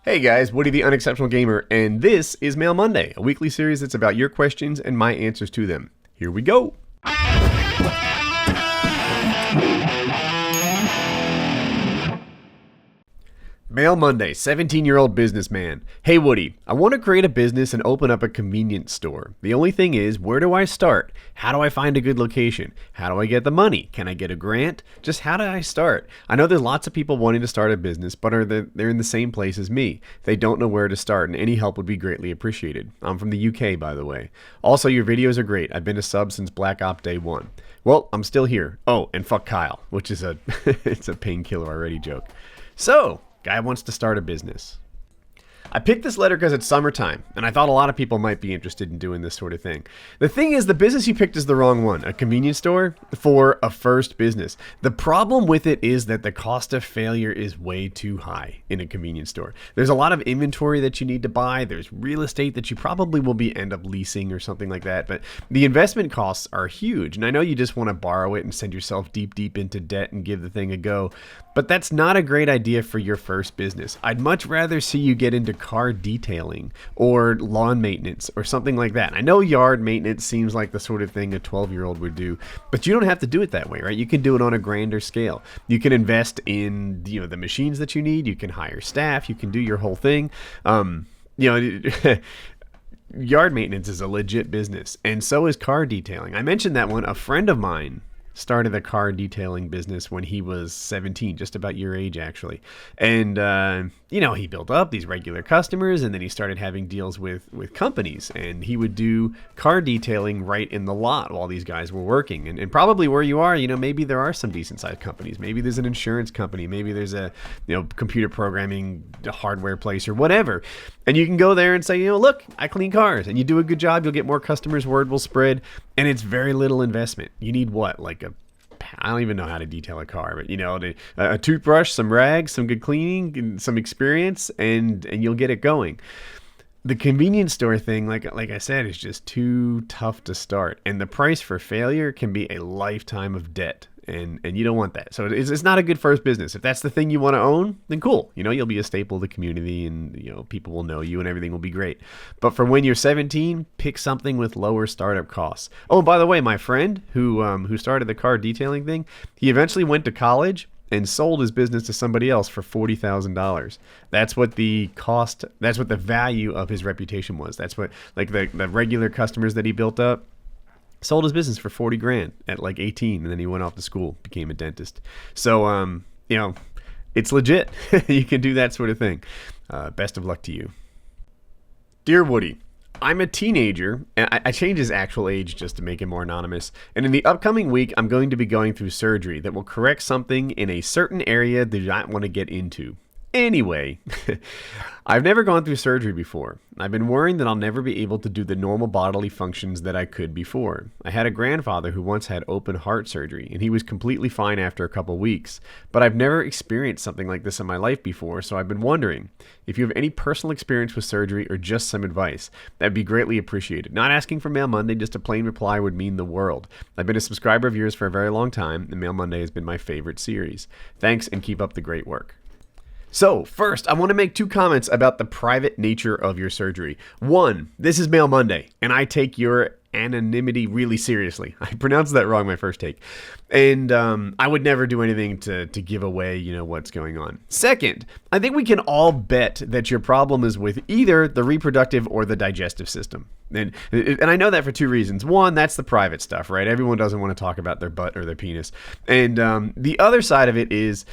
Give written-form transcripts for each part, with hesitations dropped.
Hey guys, Woody the Unexceptional Gamer, and this is Mail Monday, a weekly series that's about your questions and my answers to them. Here we go! Mail Monday, 17-year-old businessman. Hey Woody, I want to create a business and open up a convenience store. The only thing is, where do I start? How do I find a good location? How do I get the money? Can I get a grant? Just how do I start? I know there's lots of people wanting to start a business, but they're in the same place as me. They don't know where to start, and any help would be greatly appreciated. I'm from the UK, by the way. Also, your videos are great. I've been a sub since Black Op Day 1. Well, I'm still here. Oh, and fuck Kyle, which is it's a painkiller already joke. So, guy wants to start a business. I picked this letter because it's summertime, and I thought a lot of people might be interested in doing this sort of thing. The thing is, the business you picked is the wrong one. A convenience store for a first business. The problem with it is that the cost of failure is way too high in a convenience store. There's a lot of inventory that you need to buy. There's real estate that you probably will end up leasing or something like that. But the investment costs are huge, and I know you just want to borrow it and send yourself deep into debt and give the thing a go. But that's not a great idea for your first business. I'd much rather see you get into car detailing or lawn maintenance or something like that. I know yard maintenance seems like the sort of thing a 12-year-old would do, but you don't have to do it that way, right? You can do it on a grander scale. You can invest in, the machines that you need. You can hire staff. You can do your whole thing. Yard maintenance is a legit business, and so is car detailing. I mentioned that one. A friend of mine started a car detailing business when he was 17, just about your age actually. And, he built up these regular customers, and then he started having deals with companies, and he would do car detailing right in the lot while these guys were working. And probably where you are, maybe there are some decent sized companies. Maybe there's an insurance company. Maybe there's a, computer programming hardware place or whatever. And you can go there and say, look, I clean cars, and you do a good job. You'll get more customers. Word will spread. And it's very little investment. You need what? I don't even know how to detail a car, but a toothbrush, some rags, some good cleaning, and some experience, and you'll get it going. The convenience store thing, like I said, is just too tough to start, and the price for failure can be a lifetime of debt, and you don't want that. So it's not a good first business. If that's the thing you want to own, then cool. You'll be a staple of the community, and people will know you, and everything will be great. But for when you're 17, pick something with lower startup costs. Oh, and by the way, my friend who started the car detailing thing, he eventually went to college and sold his business to somebody else for $40,000. That's what the value of his reputation was. That's what, the regular customers that he built up, sold his business for 40 grand at 18, and then he went off to school, became a dentist. So, it's legit. You can do that sort of thing. Best of luck to you. Dear Woody, I'm a teenager, and I changed his actual age just to make him more anonymous, and in the upcoming week, I'm going to be going through surgery that will correct something in a certain area that I don't want to get into. Anyway, I've never gone through surgery before. I've been worrying that I'll never be able to do the normal bodily functions that I could before. I had a grandfather who once had open heart surgery, and he was completely fine after a couple weeks. But I've never experienced something like this in my life before, so I've been wondering if you have any personal experience with surgery or just some advice. That'd be greatly appreciated. Not asking for Mail Monday, just a plain reply would mean the world. I've been a subscriber of yours for a very long time, and Mail Monday has been my favorite series. Thanks, and keep up the great work. So, first, I want to make two comments about the private nature of your surgery. One, this is Mail Monday, and I take your anonymity really seriously. I pronounced that wrong my first take. And I would never do anything to give away, what's going on. Second, I think we can all bet that your problem is with either the reproductive or the digestive system. And I know that for two reasons. One, that's the private stuff, right? Everyone doesn't want to talk about their butt or their penis. And the other side of it is,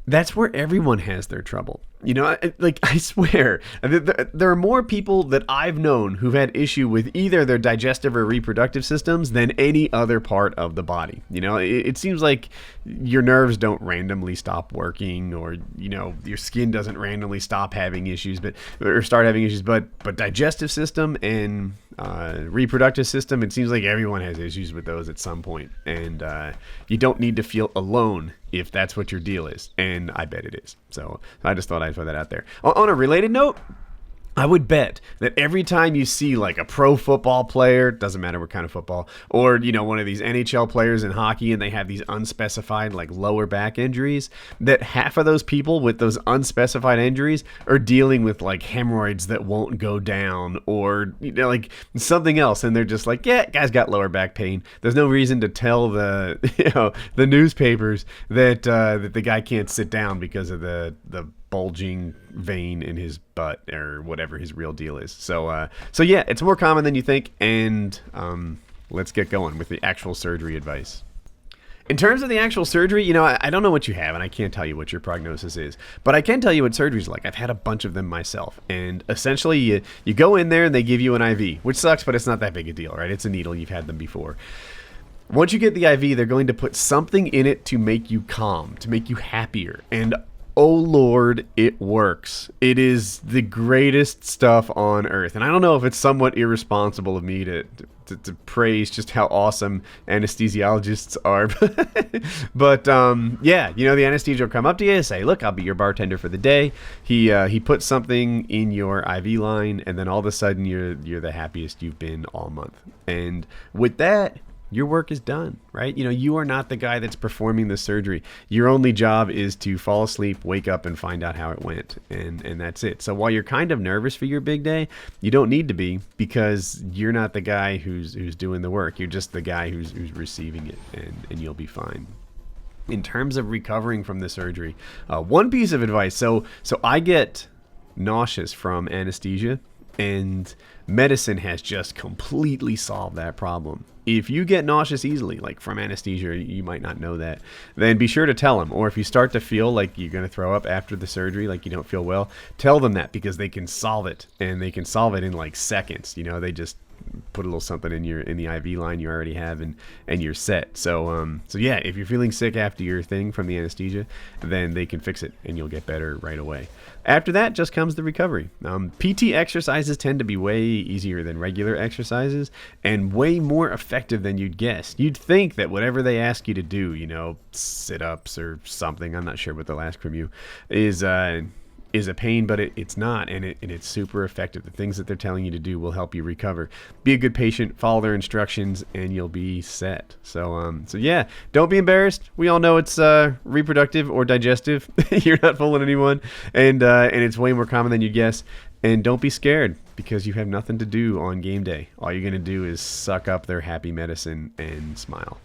that's where everyone has their trouble. I swear, there are more people that I've known who've had issue with either their digestive or reproductive systems than any other part of the body. It seems like your nerves don't randomly stop working, or, your skin doesn't randomly stop having issues, or start having issues, but digestive system and reproductive system, it seems like everyone has issues with those at some point. And you don't need to feel alone if that's what your deal is. And I bet it is. So I just thought I'd throw that out there. On a related note, I would bet that every time you see like a pro football player, doesn't matter what kind of football, or one of these NHL players in hockey and they have these unspecified like lower back injuries, that half of those people with those unspecified injuries are dealing with like hemorrhoids that won't go down, or like something else, and they're just like, yeah, guy's got lower back pain. There's no reason to tell the the newspapers that that the guy can't sit down because of the bulging vein in his butt or whatever his real deal is. So yeah, it's more common than you think, and let's get going with the actual surgery advice. In terms of the actual surgery, I don't know what you have, and I can't tell you what your prognosis is, but I can tell you what surgery's like. I've had a bunch of them myself, and essentially you go in there and they give you an IV, which sucks, but it's not that big a deal, right? It's a needle. You've had them before. Once you get the IV, they're going to put something in it to make you calm, to make you happier, and oh Lord, it works. It is the greatest stuff on earth. And I don't know if it's somewhat irresponsible of me to praise just how awesome anesthesiologists are. But yeah, the anesthesia will come up to you and say, look, I'll be your bartender for the day. He puts something in your IV line, and then all of a sudden you're the happiest you've been all month. And with that, your work is done, right? You are not the guy that's performing the surgery. Your only job is to fall asleep, wake up, and find out how it went, and that's it. So while you're kind of nervous for your big day, you don't need to be, because you're not the guy who's doing the work. You're just the guy who's receiving it, and you'll be fine. In terms of recovering from the surgery, one piece of advice. So I get nauseous from anesthesia, and medicine has just completely solved that problem. If you get nauseous easily, like from anesthesia, you might not know that, then be sure to tell them. Or if you start to feel like you're going to throw up after the surgery, like you don't feel well, tell them that, because they can solve it, and they can solve it in like seconds. They just put a little something in the IV line you already have, and you're set. So yeah, if you're feeling sick after your thing from the anesthesia, then they can fix it and you'll get better right away. After that just comes the recovery. PT exercises tend to be way easier than regular exercises, and way more effective than you'd guess. You'd think that whatever they ask you to do, sit-ups or something, I'm not sure what they'll ask from you, is a pain, but it's not, and it's super effective. The things that they're telling you to do will help you recover. Be a good patient, follow their instructions, and you'll be set. So yeah, don't be embarrassed. We all know it's reproductive or digestive. You're not fooling anyone, and it's way more common than you guess. And don't be scared, because you have nothing to do on game day. All you're gonna do is suck up their happy medicine and smile.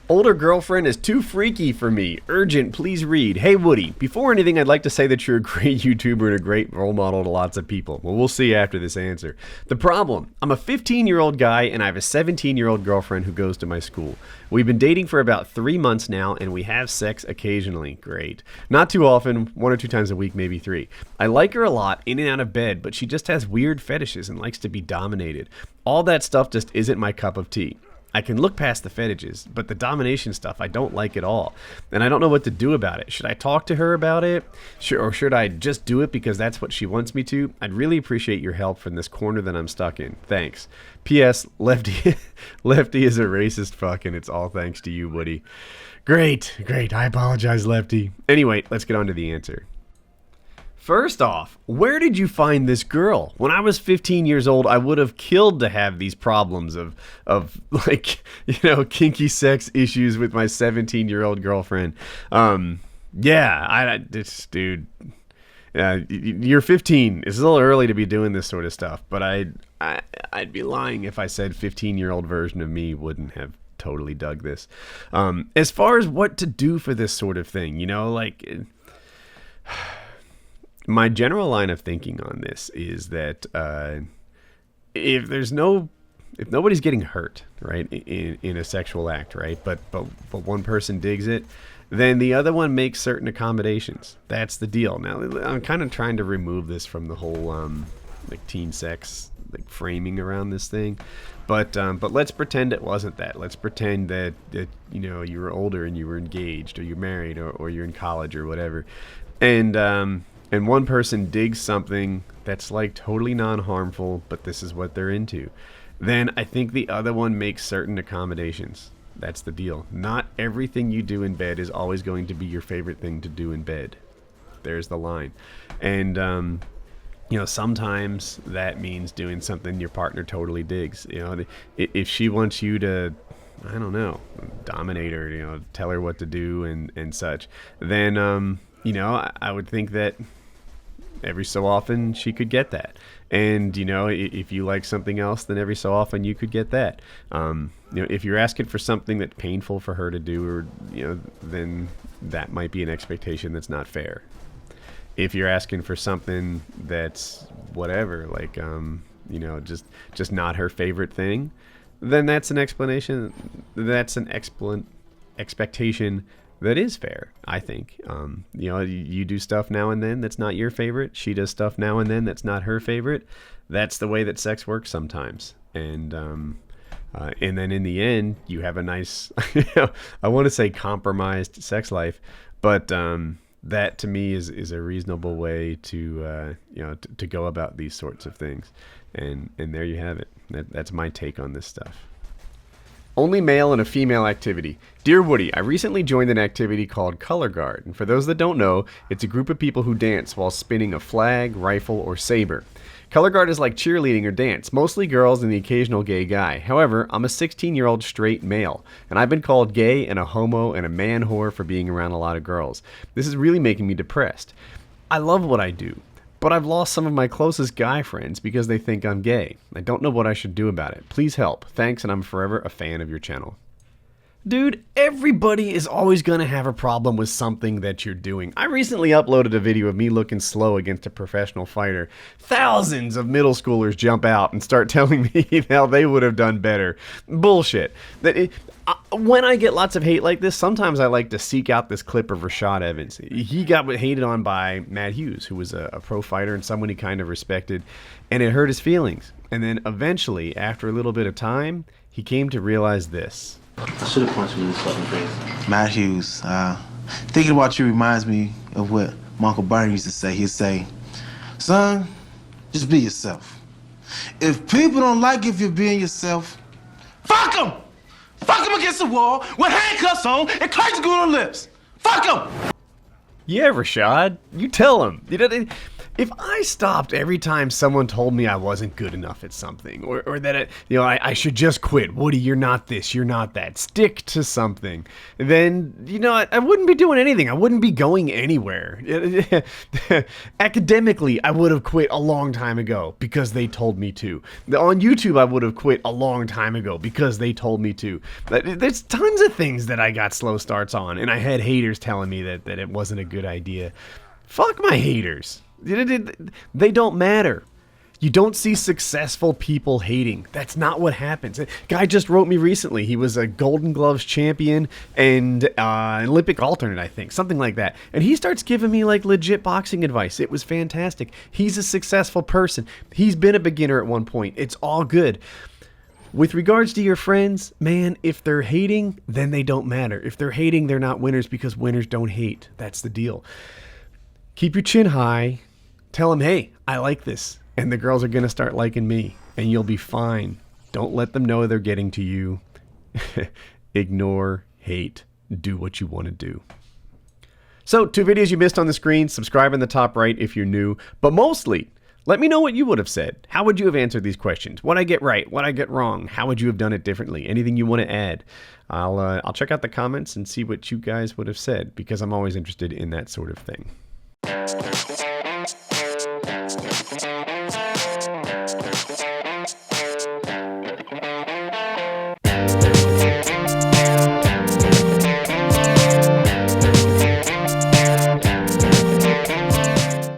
Older girlfriend is too freaky for me. Urgent, please read. Hey Woody, before anything, I'd like to say that you're a great YouTuber and a great role model to lots of people. Well, we'll see after this answer. The problem: I'm a 15-year-old guy and I have a 17-year-old girlfriend who goes to my school. We've been dating for about 3 months now, and we have sex occasionally. Great. Not too often, 1 or 2 times a week, maybe 3. I like her a lot, in and out of bed, but she just has weird fetishes and likes to be dominated. All that stuff just isn't my cup of tea. I can look past the fetishes, but the domination stuff I don't like at all, and I don't know what to do about it. Should I talk to her about it? Or should I just do it because that's what she wants me to? I'd really appreciate your help from this corner that I'm stuck in. Thanks. P.S. Lefty is a racist fuck, and it's all thanks to you, Woody. Great. I apologize, Lefty. Anyway, let's get on to the answer. First off, where did you find this girl? When I was 15 years old, I would have killed to have these problems of like, kinky sex issues with my 17-year-old girlfriend. Yeah, dude, you're 15. It's a little early to be doing this sort of stuff, but I'd be lying if I said 15-year-old version of me wouldn't have totally dug this. As far as what to do for this sort of thing, my general line of thinking on this is that if nobody's getting hurt, right, in a sexual act, right, but one person digs it, then the other one makes certain accommodations. That's the deal. Now, I'm kind of trying to remove this from the whole like teen sex like framing around this thing, but let's pretend it wasn't that. Let's pretend that you were older and you were engaged, or you're married, or you're in college or whatever, and one person digs something that's like totally non-harmful, but this is what they're into. Then I think the other one makes certain accommodations. That's the deal. Not everything you do in bed is always going to be your favorite thing to do in bed. There's the line. And sometimes that means doing something your partner totally digs. If she wants you to, I don't know, dominate her, tell her what to do and such, then, I would think that every so often she could get that. And, if you like something else, then every so often you could get that. If you're asking for something that's painful for her to do, or, then that might be an expectation that's not fair. If you're asking for something that's whatever, like, just not her favorite thing, then that's an explanation. That's an expectation that is fair, I think. You do stuff now and then that's not your favorite. She does stuff now and then that's not her favorite. That's the way that sex works sometimes. And then in the end, you have a nice, I want to say compromised sex life, but that to me is a reasonable way to to go about these sorts of things. And there you have it. That's my take on this stuff. Only male and a female activity. Dear Woody, I recently joined an activity called Color Guard, and for those that don't know, it's a group of people who dance while spinning a flag, rifle, or saber. Color Guard is like cheerleading or dance, mostly girls and the occasional gay guy. However, I'm a 16-year-old straight male, and I've been called gay and a homo and a man whore for being around a lot of girls. This is really making me depressed. I love what I do, but I've lost some of my closest guy friends because they think I'm gay. I don't know what I should do about it. Please help. Thanks, and I'm forever a fan of your channel. Dude, everybody is always going to have a problem with something that you're doing. I recently uploaded a video of me looking slow against a professional fighter. Thousands of middle schoolers jump out and start telling me how they would have done better. Bullshit. When I get lots of hate like this, sometimes I like to seek out this clip of Rashad Evans. He got hated on by Matt Hughes, who was a pro fighter and someone he kind of respected, and it hurt his feelings. And then eventually, after a little bit of time, he came to realize this. I should have punched him in his fucking face. Matt Hughes, thinking about you reminds me of what my Uncle Barney used to say. He'd say, son, just be yourself. If people don't like if you're being yourself, fuck them! Fuck them against the wall with handcuffs on and cards glued on lips. Fuck them! Yeah, Rashad, you tell him. If I stopped every time someone told me I wasn't good enough at something, or that I should just quit, Woody, you're not this, you're not that, stick to something, then I wouldn't be doing anything. I wouldn't be going anywhere. Academically, I would have quit a long time ago because they told me to. On YouTube, I would have quit a long time ago because they told me to. There's tons of things that I got slow starts on, and I had haters telling me that it wasn't a good idea. Fuck my haters. They don't matter. You don't see successful people hating. That's not what happens. A guy just wrote me recently. He was a Golden Gloves champion and an Olympic alternate, I think. Something like that. And he starts giving me like legit boxing advice. It was fantastic. He's a successful person. He's been a beginner at one point. It's all good. With regards to your friends, man, if they're hating, then they don't matter. If they're hating, they're not winners because winners don't hate. That's the deal. Keep your chin high. Tell them, hey, I like this. And the girls are going to start liking me. And you'll be fine. Don't let them know they're getting to you. Ignore hate. Do what you want to do. So, 2 videos you missed on the screen. Subscribe in the top right if you're new. But mostly, let me know what you would have said. How would you have answered these questions? What I get right? What I get wrong? How would you have done it differently? Anything you want to add? I'll check out the comments and see what you guys would have said, because I'm always interested in that sort of thing.